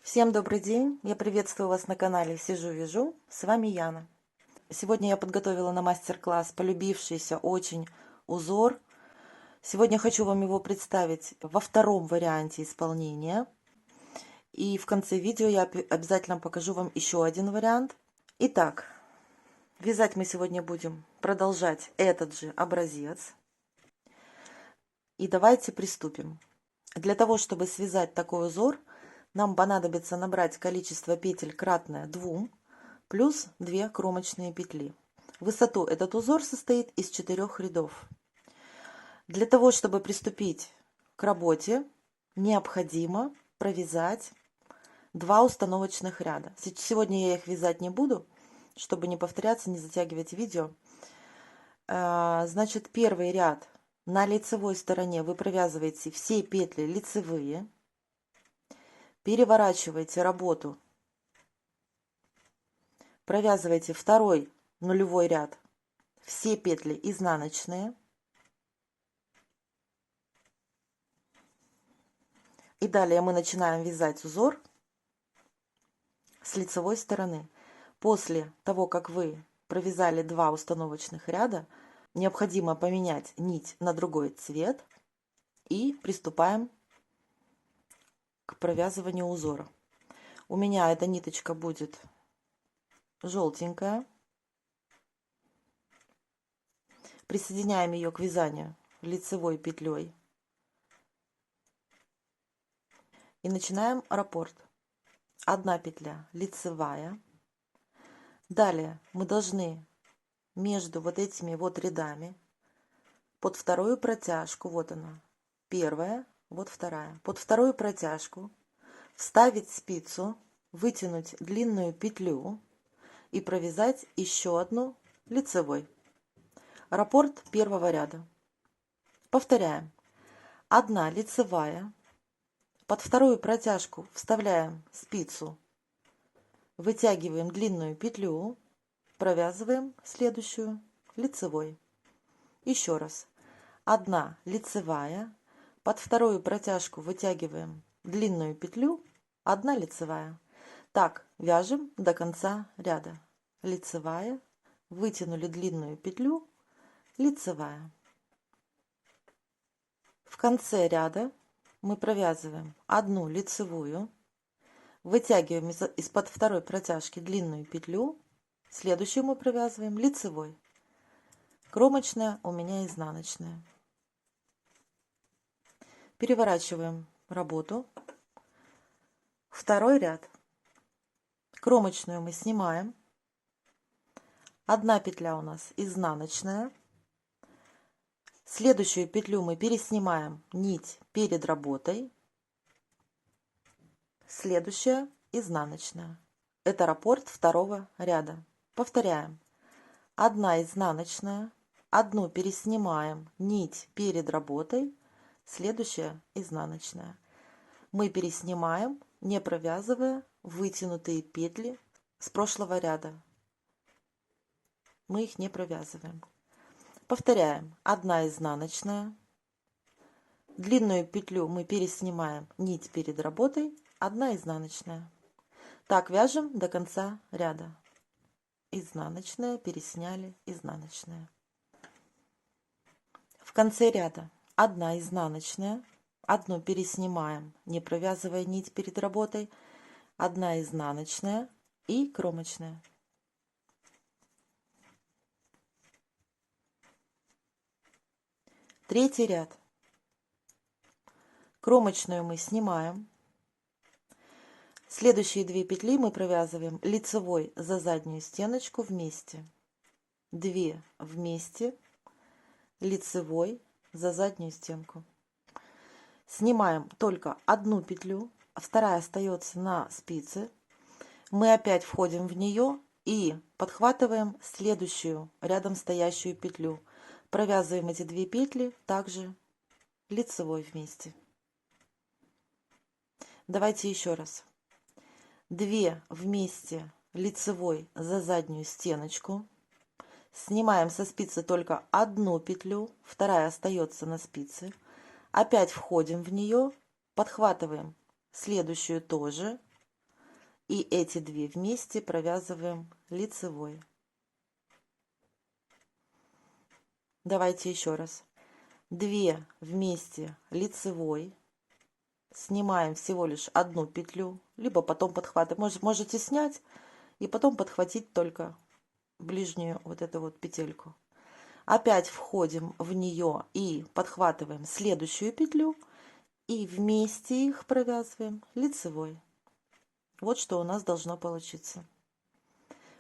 Всем добрый день! Я приветствую вас на канале Сижу-Вяжу. С вами Яна. Сегодня я подготовила на мастер-класс полюбившийся очень узор. Сегодня хочу вам его представить во втором варианте исполнения. И в конце видео я обязательно покажу вам еще один вариант. Итак, вязать мы сегодня будем продолжать этот же образец. И давайте приступим. Для того, чтобы связать такой узор, нам понадобится набрать количество петель кратное 2 плюс 2 кромочные петли. В высоту этот узор состоит из 4 рядов. Для того, чтобы приступить к работе, необходимо провязать 2 установочных ряда. Сегодня я их вязать не буду, чтобы не повторяться, не затягивать видео. Значит, первый ряд на лицевой стороне вы провязываете все петли лицевые. Переворачиваете работу, провязываете второй нулевой ряд, все петли изнаночные. И далее мы начинаем вязать узор с лицевой стороны. После того, как вы провязали 2 установочных ряда, необходимо поменять нить на другой цвет и приступаем к провязыванию узора. У меня эта ниточка будет желтенькая. Присоединяем ее к вязанию лицевой петлей и начинаем раппорт. 1 петля лицевая. Далее мы должны между вот этими вот рядами под вторую протяжку, вот она, первая, вот вторая, под вторую протяжку вставить спицу, вытянуть длинную петлю и провязать еще одну лицевой. Раппорт первого ряда. Повторяем. 1 лицевая, под вторую протяжку вставляем спицу, вытягиваем длинную петлю, провязываем следующую лицевой. Еще раз. 1 лицевая, под вторую протяжку вытягиваем длинную петлю, 1 лицевая. Так вяжем до конца ряда. Лицевая, вытянули длинную петлю, лицевая. В конце ряда мы провязываем 1 лицевую, вытягиваем из-под второй протяжки длинную петлю, следующую мы провязываем лицевой. Кромочная у меня изнаночная. Переворачиваем работу. Второй ряд. Кромочную мы снимаем. 1 петля у нас изнаночная. Следующую петлю мы переснимаем нить перед работой. Следующая изнаночная. Это раппорт второго ряда. Повторяем. 1 изнаночная, 1 переснимаем нить перед работой, следующая изнаночная. Мы переснимаем, не провязывая вытянутые петли с прошлого ряда. Мы их не провязываем. Повторяем. 1 изнаночная, длинную петлю мы переснимаем нить перед работой, 1 изнаночная. Так вяжем до конца ряда. Изнаночная, пересняли, изнаночная. В конце ряда 1 изнаночная, 1 переснимаем, не провязывая нить перед работой, 1 изнаночная и кромочная. Третий ряд. Кромочную мы снимаем. Следующие 2 петли мы провязываем лицевой за заднюю стеночку вместе. 2 вместе, лицевой за заднюю стенку. Снимаем только 1 петлю, а вторая остается на спице. Мы опять входим в нее и подхватываем следующую рядом стоящую петлю. Провязываем эти 2 петли также лицевой вместе. Давайте еще раз. 2 вместе лицевой за заднюю стеночку. Снимаем со спицы только 1 петлю, вторая остается на спице. Опять входим в нее, подхватываем следующую тоже И эти две вместе провязываем лицевой. Давайте еще раз. 2 вместе лицевой. Снимаем всего лишь одну петлю, либо потом подхватываем. Можете снять и потом подхватить только ближнюю вот эту вот петельку. Опять входим в нее и подхватываем следующую петлю и вместе их провязываем лицевой. Вот что у нас должно получиться.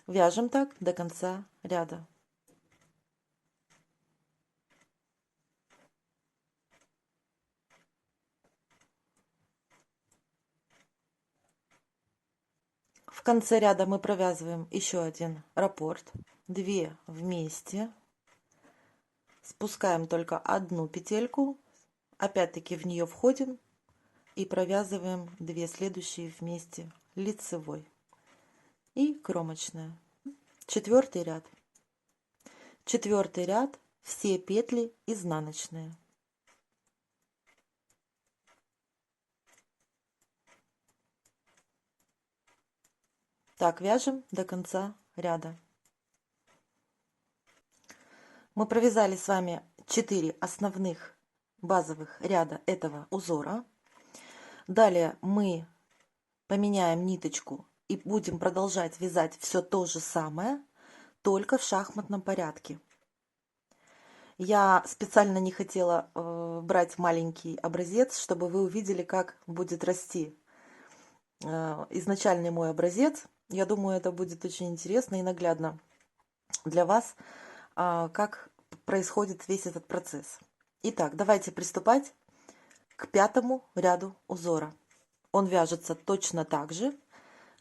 Вяжем так до конца ряда. В конце ряда мы провязываем еще один раппорт, 2 вместе, спускаем только одну петельку, опять-таки в нее входим и провязываем 2 следующие вместе лицевой и кромочная. Четвертый ряд. Четвертый ряд, все петли изнаночные. Так, вяжем до конца ряда. Мы провязали с вами 4 основных базовых ряда этого узора. Далее мы поменяем ниточку и будем продолжать вязать все то же самое, только в шахматном порядке. Я специально не хотела брать маленький образец, чтобы вы увидели, как будет расти изначальный мой образец. Я думаю, это будет очень интересно и наглядно для вас, как происходит весь этот процесс. Итак, давайте приступать к 5-му ряду узора. Он вяжется точно так же,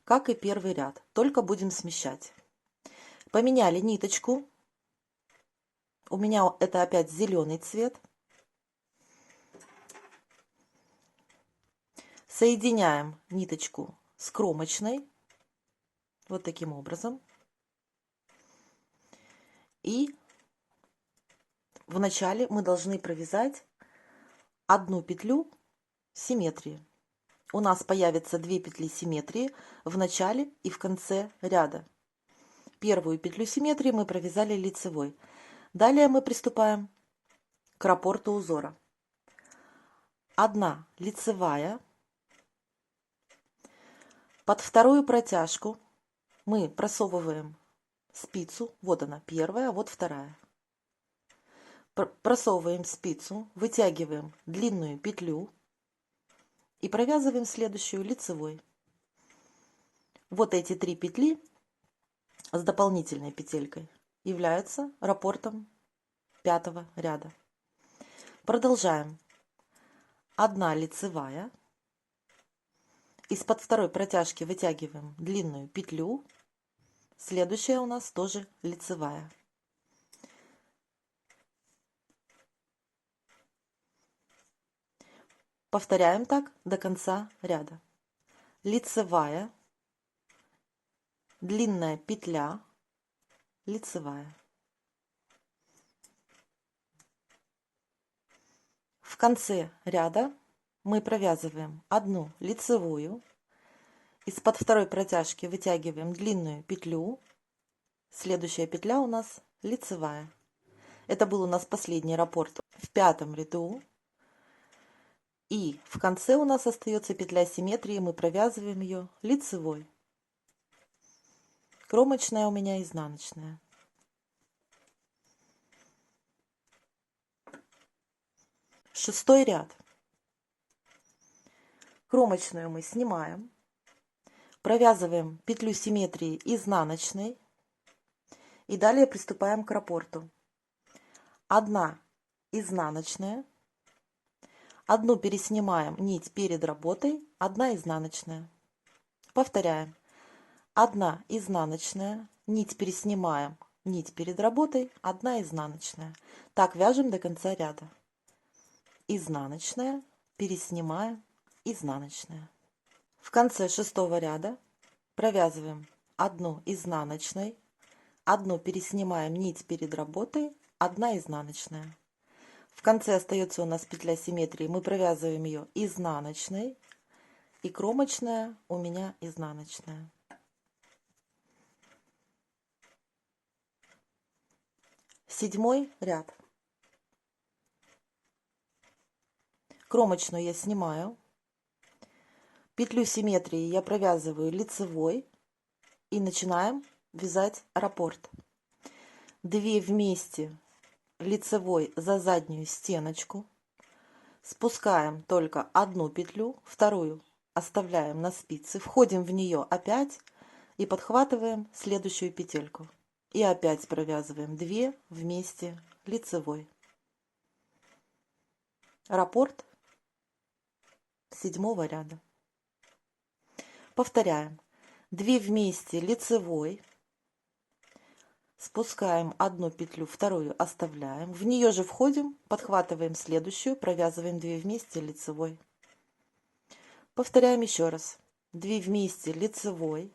как и первый ряд, только будем смещать. Поменяли ниточку. У меня это опять зеленый цвет. Соединяем ниточку с кромочной вот таким образом. И вначале мы должны провязать одну петлю симметрии. У нас появится 2 петли симметрии в начале и в конце ряда. Первую петлю симметрии мы провязали лицевой. Далее мы приступаем к раппорту узора. 1 лицевая. Под вторую протяжку мы просовываем спицу. Вот она, первая, вот вторая. Просовываем спицу, вытягиваем длинную петлю и провязываем следующую лицевой. Вот эти 3 петли с дополнительной петелькой являются раппортом 5-го ряда. Продолжаем. 1 лицевая. Из-под второй протяжки вытягиваем длинную петлю. Следующая у нас тоже лицевая. Повторяем так до конца ряда. Лицевая, длинная петля, лицевая. В конце ряда мы провязываем 1 лицевую. Из-под второй протяжки вытягиваем длинную петлю. Следующая петля у нас лицевая. Это был у нас последний раппорт в 5-м ряду. И в конце у нас остается петля симметрии, мы провязываем ее лицевой. Кромочная у меня изнаночная. Шестой ряд. Кромочную мы снимаем, провязываем петлю симметрии изнаночной и далее приступаем к раппорту. 1 изнаночная. 1 переснимаем нить перед работой, 1 изнаночная. Повторяем. 1 изнаночная, нить переснимаем, нить перед работой, 1 изнаночная. Так вяжем до конца ряда. Изнаночная, переснимаем, изнаночная. В конце 6-го ряда провязываем 1 изнаночной, 1 переснимаем нить перед работой, 1 изнаночная. В конце остается у нас петля симметрии, мы провязываем ее изнаночной и кромочная у меня изнаночная. Седьмой ряд. Кромочную я снимаю. Петлю симметрии я провязываю лицевой и начинаем вязать раппорт. 2 вместе лицевой за заднюю стеночку. Спускаем только одну петлю, вторую оставляем на спице, входим в нее опять и подхватываем следующую петельку. И опять провязываем 2 вместе лицевой. Раппорт 7 ряда. Повторяем. 2 вместе лицевой. Спускаем одну петлю, вторую оставляем. В нее же входим, подхватываем следующую, провязываем 2 вместе лицевой. Повторяем еще раз. 2 вместе лицевой.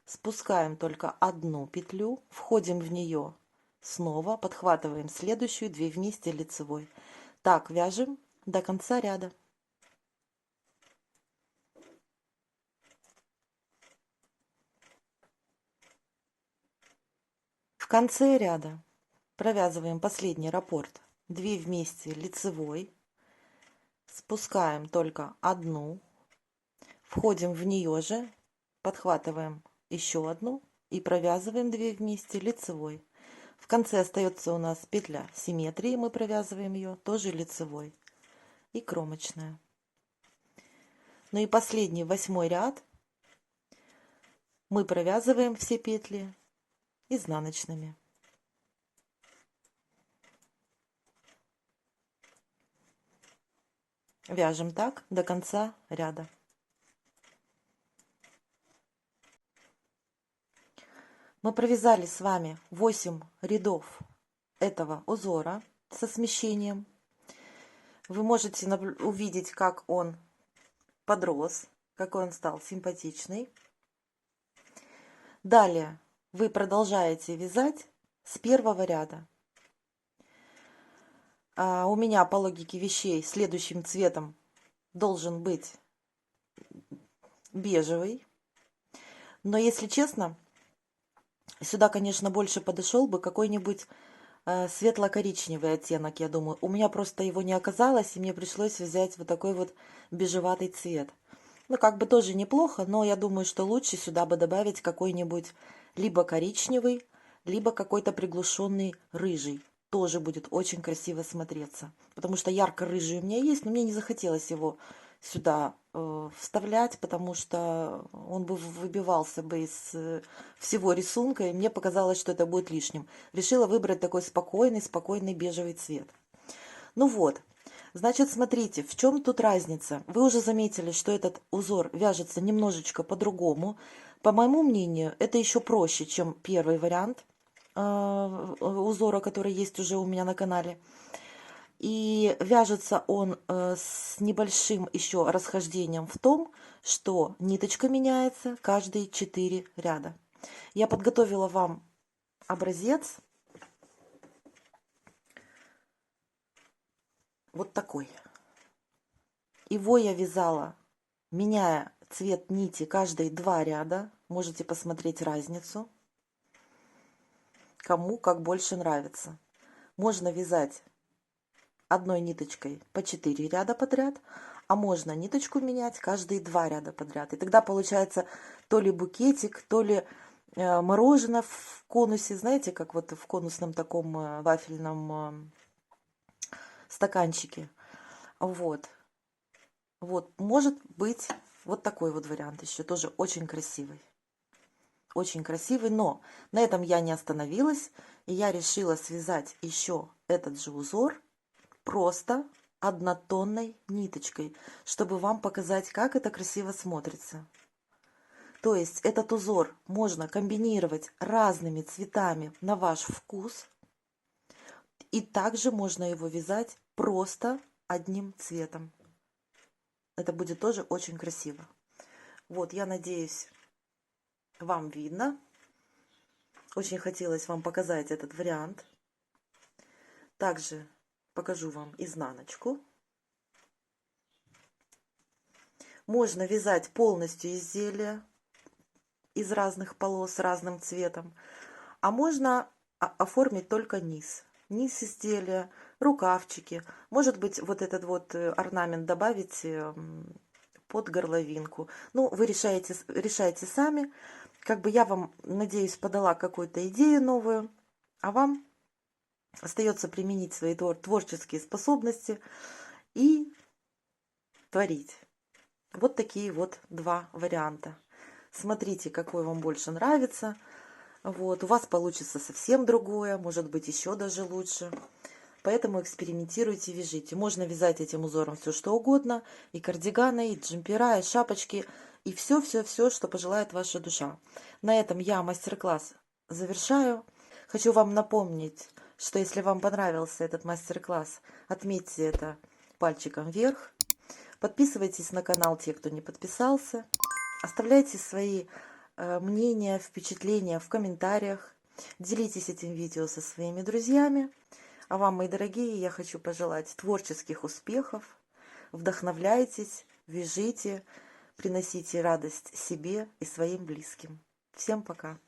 Спускаем только одну петлю, входим в нее снова, подхватываем следующую, 2 вместе лицевой. Так вяжем до конца ряда. В конце ряда провязываем последний раппорт. 2 вместе лицевой. Спускаем только одну. Входим в нее же, подхватываем еще одну и провязываем 2 вместе лицевой. В конце остается у нас петля симметрии, мы провязываем ее тоже лицевой и кромочная. Ну и последний 8 ряд мы провязываем все петли изнаночными. Вяжем так до конца ряда. Мы провязали с вами 8 рядов этого узора со смещением. Вы можете увидеть, как он подрос, какой он стал симпатичный. Далее вы продолжаете вязать с первого ряда. У меня по логике вещей следующим цветом должен быть бежевый. Но если честно, сюда, конечно, больше подошел бы какой-нибудь светло-коричневый оттенок, я думаю. У меня просто его не оказалось, и мне пришлось взять вот такой вот бежеватый цвет. Ну, как бы тоже неплохо, но я думаю, что лучше сюда бы добавить какой-нибудь либо коричневый, либо какой-то приглушенный рыжий. Тоже будет очень красиво смотреться. Потому что ярко-рыжий у меня есть, но мне не захотелось его сюда вставлять, потому что он бы выбивался бы из всего рисунка, и мне показалось, что это будет лишним. Решила выбрать такой спокойный бежевый цвет. Ну вот, значит, смотрите, в чем тут разница. Вы уже заметили, что этот узор вяжется немножечко по-другому. По моему мнению, это еще проще, чем первый вариант узора, который есть уже у меня на канале. И вяжется он с небольшим еще расхождением в том, что ниточка меняется каждые 4 ряда. Я подготовила вам образец. Вот такой. Его я вязала, меняя цвет нити каждые 2 ряда. Можете посмотреть разницу, кому как больше нравится. Можно вязать одной ниточкой по 4 ряда подряд, а можно ниточку менять каждые 2 ряда подряд. И тогда получается то ли букетик, то ли мороженое в конусе, знаете, как вот в конусном таком вафельном стаканчике. Вот. Вот, может быть, вот такой вот вариант еще, тоже очень красивый. Очень красивый, но на этом я не остановилась, и я решила связать еще этот же узор просто однотонной ниточкой, чтобы вам показать, как это красиво смотрится. То есть этот узор можно комбинировать разными цветами на ваш вкус, и также можно его вязать просто одним цветом. Это будет тоже очень красиво. Вот, я надеюсь, вам видно. Очень хотелось вам показать этот вариант. Также покажу вам изнаночку. Можно вязать полностью изделие из разных полос разным цветом, а можно оформить только низ. Низ изделия, рукавчики. Может быть, вот этот вот орнамент добавить под горловинку. Ну, вы решаете сами. Как бы я вам, надеюсь, подала какую-то идею новую, а вам остается применить свои творческие способности и творить. Вот такие вот два варианта. Смотрите, какой вам больше нравится. Вот, у вас получится совсем другое, может быть, еще даже лучше. Поэтому экспериментируйте, вяжите. Можно вязать этим узором все что угодно. И кардиганы, и джемпера, и шапочки. И все-все-все, что пожелает ваша душа. На этом я мастер-класс завершаю. Хочу вам напомнить, что если вам понравился этот мастер-класс, отметьте это пальчиком вверх. Подписывайтесь на канал, те, кто не подписался. Оставляйте свои мнения, впечатления в комментариях. Делитесь этим видео со своими друзьями. А вам, мои дорогие, я хочу пожелать творческих успехов. Вдохновляйтесь, вяжите, приносите радость себе и своим близким. Всем пока!